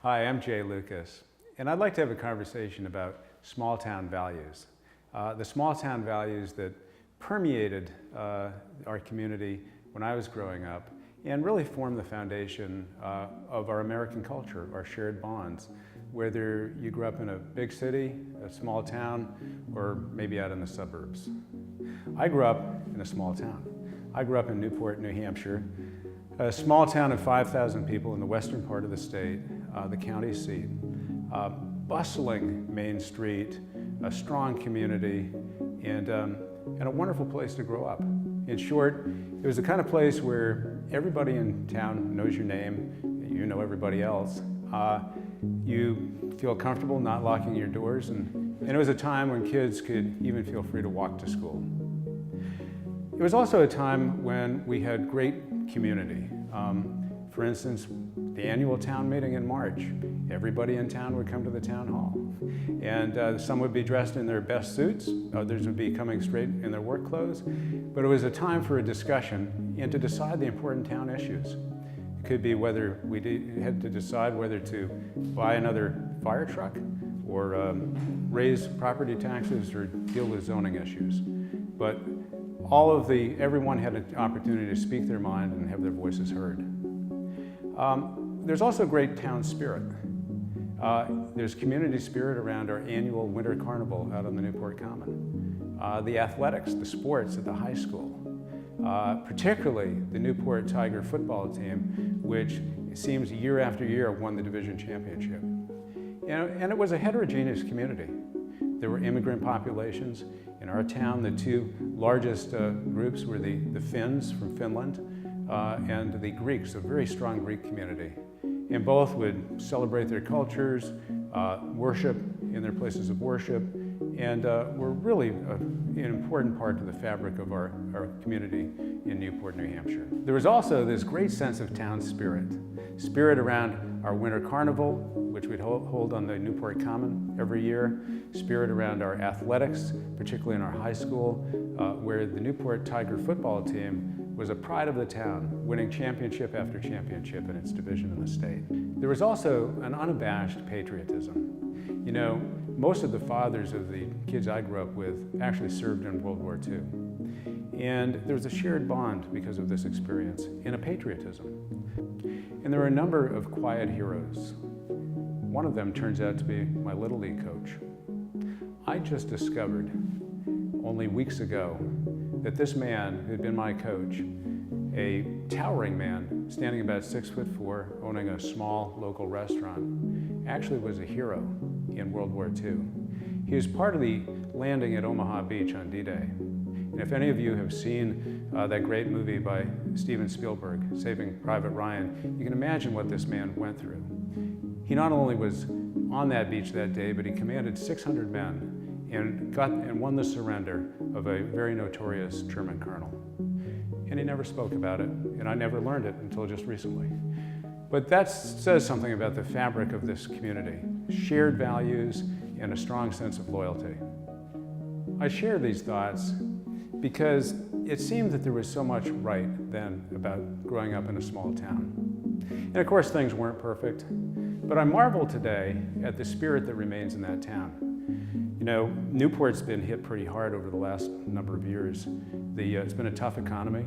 Hi, I'm Jay Lucas, and I'd like to have a conversation about small town values. The small town values that permeated our community when I was growing up and really formed the foundation of our American culture, our shared bonds, whether you grew up in a big city, a small town, or maybe out in the suburbs. I grew up in a small town. I grew up in Newport, New Hampshire, a small town of 5,000 people in the western part of the state, the county seat. Bustling Main Street, a strong community, and a wonderful place to grow up. In short, it was the kind of place where everybody in town knows your name, you know everybody else. You feel comfortable not locking your doors, and it was a time when kids could even feel free to walk to school. It was also a time when we had great community. For instance, the annual town meeting in March, everybody in town would come to the town hall. And some would be dressed in their best suits, others would be coming straight in their work clothes. But it was a time for a discussion and to decide the important town issues. It could be whether we had to decide whether to buy another fire truck or raise property taxes or deal with zoning issues. But everyone had an opportunity to speak their mind and have their voices heard. There's also great town spirit. There's community spirit around our annual winter carnival out on the Newport Common. The athletics, the sports at the high school, particularly the Newport Tiger football team, which it seems year after year won the division championship. And it was a heterogeneous community. There were immigrant populations. In our town, the two largest groups were the Finns from Finland and the Greeks, a very strong Greek community. And both would celebrate their cultures, worship in their places of worship, and were really an important part of the fabric of our community in Newport, New Hampshire. There was also this great sense of town spirit around our winter carnival, which we'd hold on the Newport Common every year, spirit around our athletics, particularly in our high school, where the Newport Tiger football team was a pride of the town, winning championship after championship in its division in the state. There was also an unabashed patriotism. You know, most of the fathers of the kids I grew up with actually served in World War II. And there was a shared bond because of this experience and a patriotism. And there were a number of quiet heroes. One of them turns out to be my Little League coach. I just discovered only weeks ago that this man who had been my coach, a towering man, standing about 6'4", owning a small local restaurant, actually was a hero in World War II. He was part of the landing at Omaha Beach on D-Day. And if any of you have seen that great movie by Steven Spielberg, Saving Private Ryan, you can imagine what this man went through. He not only was on that beach that day, but he commanded 600 men and won the surrender of a very notorious German colonel. And he never spoke about it, and I never learned it until just recently. But that says something about the fabric of this community, shared values and a strong sense of loyalty. I share these thoughts because it seemed that there was so much right then about growing up in a small town. And of course, things weren't perfect, but I marvel today at the spirit that remains in that town. You know, Newport's been hit pretty hard over the last number of years. It's been a tough economy.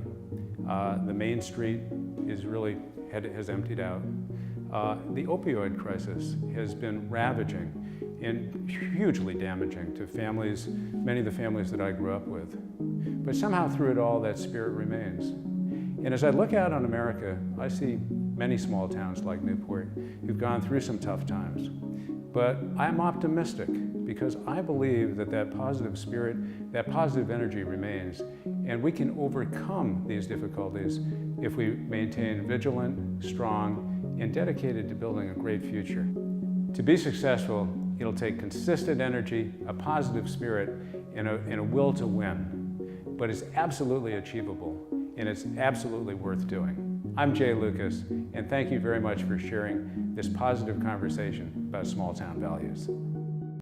The Main Street has emptied out. The opioid crisis has been ravaging and hugely damaging to families, many of the families that I grew up with. But somehow through it all, that spirit remains. And as I look out on America, I see many small towns like Newport who've gone through some tough times. But I'm optimistic because I believe that positive spirit, that positive energy remains, and we can overcome these difficulties if we maintain vigilant, strong, and dedicated to building a great future. To be successful, it'll take consistent energy, a positive spirit, and a will to win. But it's absolutely achievable, and it's absolutely worth doing. I'm Jay Lucas, and thank you very much for sharing this positive conversation about small town values.